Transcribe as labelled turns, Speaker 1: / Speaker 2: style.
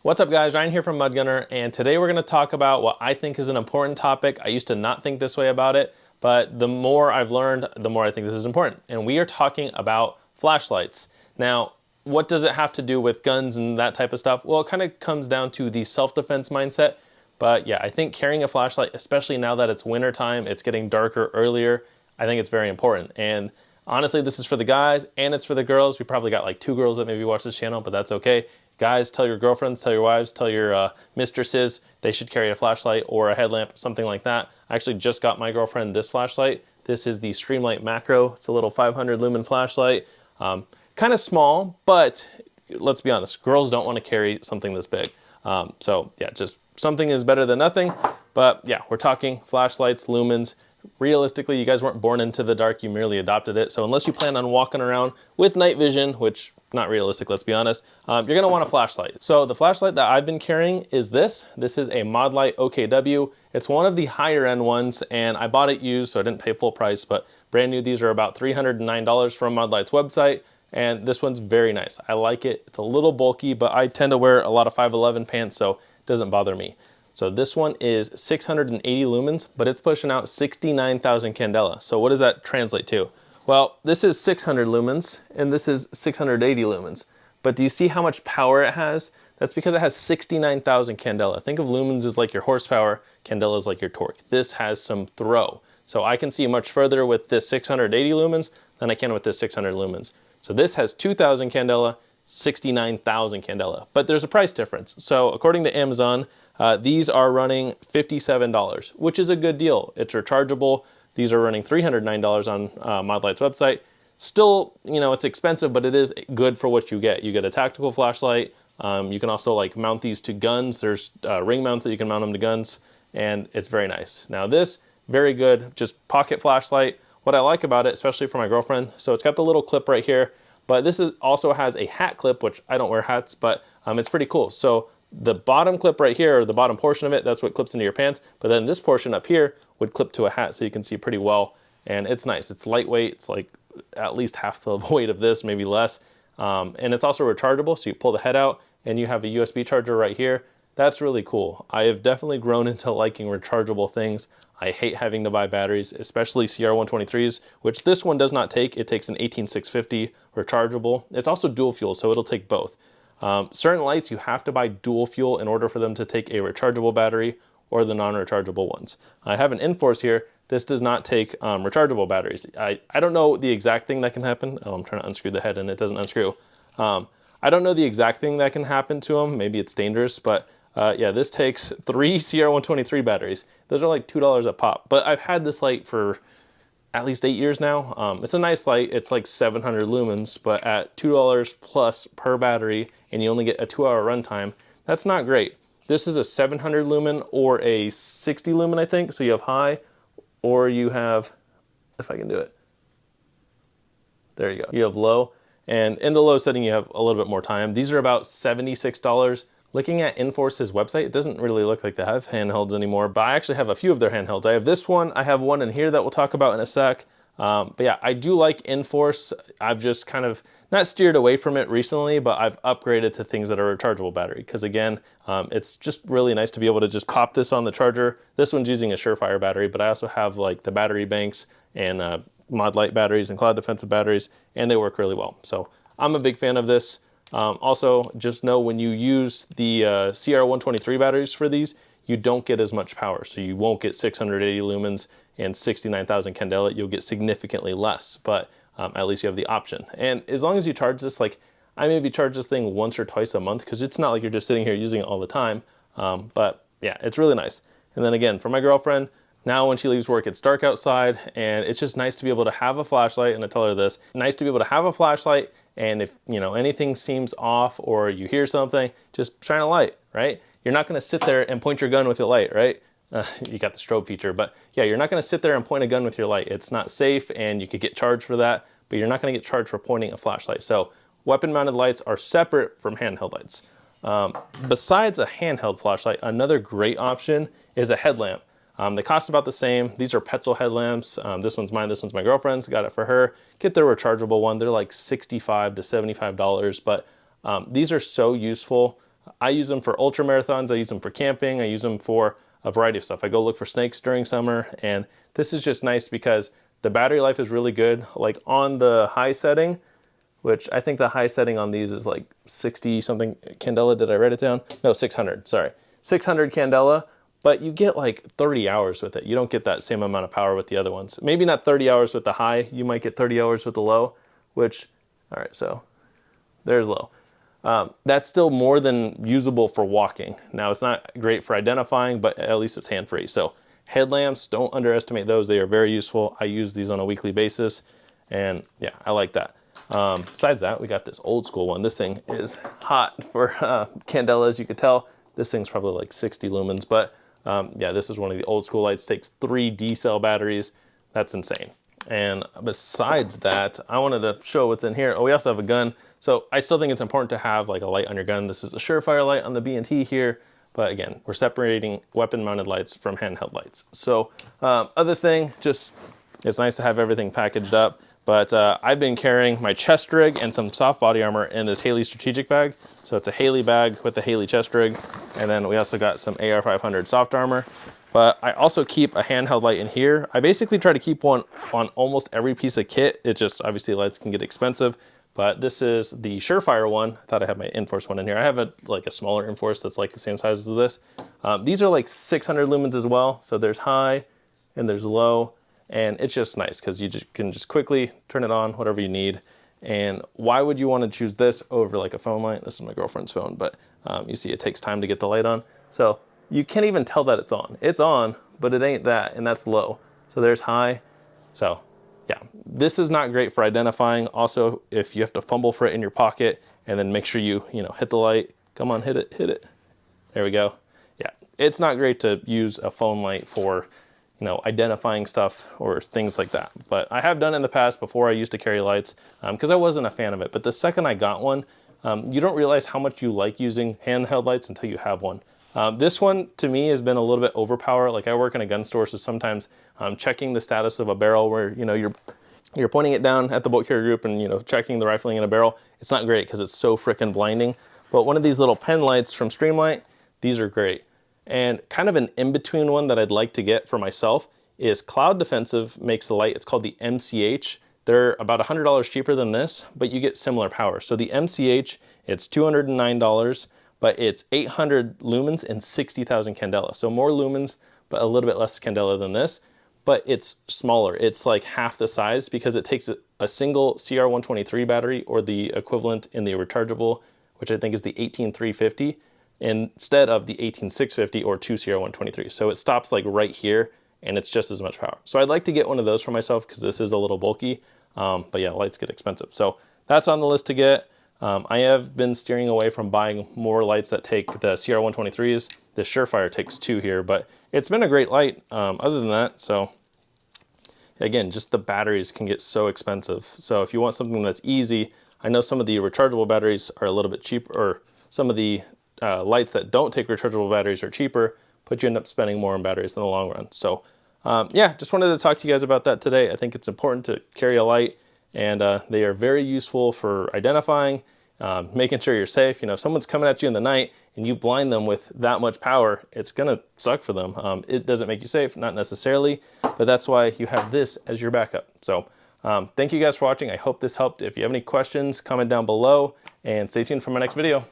Speaker 1: What's up guys, Ryan here from Mudgunner, and today we're going to talk about what I think is an important topic. I used to not think this way about it, but the more I've learned, the more I think this is important. And we are talking about flashlights. Now, what does it have to do with guns and that type of stuff? Well, it kind of comes down to the self-defense mindset. But yeah, I think carrying a flashlight, especially now that it's winter time, it's getting darker earlier, I think it's very important. And honestly, this is for the guys and it's for the girls. We probably got like 2 girls that maybe watch this channel, but that's okay. Guys, tell your girlfriends, tell your wives, tell your mistresses they should carry a flashlight or a headlamp, something like that. I actually just got my girlfriend this flashlight. This is the Streamlight Macro. It's a little 500 lumen flashlight. Kind of small, but let's be honest, girls don't want to carry something this big. So yeah, just something is better than nothing. But yeah, we're talking flashlights, lumens. Realistically, you guys weren't born into the dark, you merely adopted it. So unless you plan on walking around with night vision, which not realistic, let's be honest, you're gonna want a flashlight. So the flashlight that I've been carrying is this. This is a Modlight OKW. It's one of the higher end ones, and I bought it used, so I didn't pay full price, but brand new, these are about $309 from Modlight's website. And this one's very nice. I like it. It's a little bulky, but I tend to wear a lot of 511 pants, so it doesn't bother me. So this one is 680 lumens, but it's pushing out 69,000 candela. So what does that translate to? Well, this is 600 lumens and this is 680 lumens. But do you see how much power it has? That's because it has 69,000 candela. Think of lumens as like your horsepower, candela is like your torque. This has some throw. So I can see much further with this 680 lumens than I can with this 600 lumens. So this has 2,000 candela, 69,000 candela, but there's a price difference. So according to Amazon, these are running $57, which is a good deal. It's rechargeable. These are running $309 on Modlight's website. Still, you know, it's expensive, but it is good for what you get. You get a tactical flashlight. You can also like mount these to guns. There's ring mounts that you can mount them to guns, and it's very nice. Now this, very good, just pocket flashlight. What I like about it, especially for my girlfriend, so it's got the little clip right here, but this is also has a hat clip, which I don't wear hats, but it's pretty cool. So the bottom clip right here, or the bottom portion of it, that's what clips into your pants. But then this portion up here would clip to a hat, so you can see pretty well. And it's nice. It's lightweight. It's like at least half the weight of this, maybe less. And it's also rechargeable, so you pull the head out and you have a USB charger right here. That's really cool. I have definitely grown into liking rechargeable things. I hate having to buy batteries, especially CR123s, which this one does not take. It takes an 18650 rechargeable. It's also dual fuel, so it'll take both. Certain lights you have to buy dual fuel in order for them to take a rechargeable battery or the non-rechargeable ones. I have an Enforce here. This does not take rechargeable batteries. I don't know the exact thing that can happen. Oh, I'm trying to unscrew the head and it doesn't unscrew. I don't know the exact thing that can happen to them. Maybe it's dangerous, but yeah, this takes 3 CR123 batteries. Those are like $2 a pop, but I've had this light for at least 8 years now. It's a nice light. It's like 700 lumens, but at $2 plus per battery, and you only get a 2-hour runtime, that's not great. This is a 700 lumen or a 60 lumen, I think. So you have high, or you have, if I can do it, there you go. You have low, and in the low setting, you have a little bit more time. These are about $76. Looking at Enforce's website, it doesn't really look like they have handhelds anymore, but I actually have a few of their handhelds. I have this one, I have one in here that we'll talk about in a sec. But yeah, I do like Enforce. I've just kind of not steered away from it recently, but I've upgraded to things that are rechargeable battery. Because again, it's just really nice to be able to just pop this on the charger. This one's using a Surefire battery, but I also have like the battery banks and Modlight batteries and Cloud Defensive batteries, and they work really well. So I'm a big fan of this. Also, just know when you use the CR123 batteries for these, you don't get as much power. So you won't get 680 lumens and 69,000 candela. You'll get significantly less, but at least you have the option. And as long as you charge this, like I maybe charge this thing once or twice a month, because it's not like you're just sitting here using it all the time. But yeah, it's really nice. And then again, for my girlfriend, now when she leaves work, it's dark outside, and it's just nice to be able to have a flashlight. And I tell her this, nice to be able to have a flashlight. And if you know anything seems off or you hear something, just shine a light, right? You're not gonna sit there and point your gun with your light, right? You got the strobe feature, but yeah, you're not gonna sit there and point a gun with your light. It's not safe, and you could get charged for that, but you're not gonna get charged for pointing a flashlight. So weapon mounted lights are separate from handheld lights. Besides a handheld flashlight, another great option is a headlamp. They cost about the same. These are Petzl headlamps. This one's mine, this one's my girlfriend's. Got it for her. Get the rechargeable one. They're like $65 to $75, but these are so useful. I use them for ultra marathons, I use them for camping, I use them for a variety of stuff. I go look for snakes during summer, and this is just nice because the battery life is really good. Like on the high setting, which I think the high setting on these is like 60 something candela. Did I write it down? No, 600, sorry. 600 candela, but you get like 30 hours with it. You don't get that same amount of power with the other ones. Maybe not 30 hours with the high, you might get 30 hours with the low, which, all right, so there's low. That's still more than usable for walking. Now it's not great for identifying, but at least it's hand-free. So headlamps, don't underestimate those. They are very useful. I use these on a weekly basis, and yeah, I like that. Besides that, we got this old school one. This thing is hot for candela, as you could tell. This thing's probably like 60 lumens, but yeah, this is one of the old school lights. Takes 3 D-cell batteries. That's insane. And besides that, I wanted to show what's in here. Oh, we also have a gun. So I still think it's important to have like a light on your gun. This is a Surefire light on the B&T here. But again, we're separating weapon mounted lights from handheld lights. So other thing, just it's nice to have everything packaged up. But I've been carrying my chest rig and some soft body armor in this Haley strategic bag. So it's a Haley bag with the Haley chest rig. And then we also got some AR500 soft armor. But I also keep a handheld light in here. I basically try to keep one on almost every piece of kit. It just, obviously lights can get expensive. But this is the Surefire one. I thought I had my Enforce one in here. I have like a smaller Enforce that's like the same size as this. These are like 600 lumens as well. So there's high and there's low. And it's just nice because you can just quickly turn it on, whatever you need. And why would you want to choose this over like a phone light? This is my girlfriend's phone, but you see it takes time to get the light on. So you can't even tell that it's on. It's on, but it ain't that, and that's low. So there's high. So yeah, this is not great for identifying. Also, if you have to fumble for it in your pocket and then make sure you hit the light. Come on, hit it, hit it. There we go. Yeah, it's not great to use a phone light for identifying stuff or things like that. But I have done it in the past before. I used to carry lights because I wasn't a fan of it. But the second I got one, you don't realize how much you like using handheld lights until you have one. This one to me has been a little bit overpowered. Like I work in a gun store, so sometimes checking the status of a barrel where you're pointing it down at the bolt carrier group and checking the rifling in a barrel, it's not great because it's so freaking blinding. But one of these little pen lights from Streamlight, these are great. And kind of an in-between one that I'd like to get for myself is Cloud Defensive makes a light. It's called the MCH. They're about $100 cheaper than this, but you get similar power. So the MCH, it's $209, but it's 800 lumens and 60,000 candela. So more lumens, but a little bit less candela than this, but it's smaller. It's like half the size because it takes a single CR123 battery or the equivalent in the rechargeable, which I think is the 18350, instead of the 18650 or 2 CR123. So it stops like right here and it's just as much power. So I'd like to get one of those for myself because this is a little bulky, but yeah, lights get expensive. So that's on the list to get. I have been steering away from buying more lights that take the CR123s. The Surefire takes 2 here, but it's been a great light other than that. So again, just the batteries can get so expensive. So if you want something that's easy, I know some of the rechargeable batteries are a little bit cheaper, or some of the lights that don't take rechargeable batteries are cheaper, but you end up spending more on batteries in the long run. So yeah, just wanted to talk to you guys about that today. I think it's important to carry a light, and they are very useful for identifying, making sure you're safe. If someone's coming at you in the night and you blind them with that much power, it's gonna suck for them. It doesn't make you safe, not necessarily, but that's why you have this as your backup. So thank you guys for watching. I hope this helped. If you have any questions, comment down below, and stay tuned for my next video.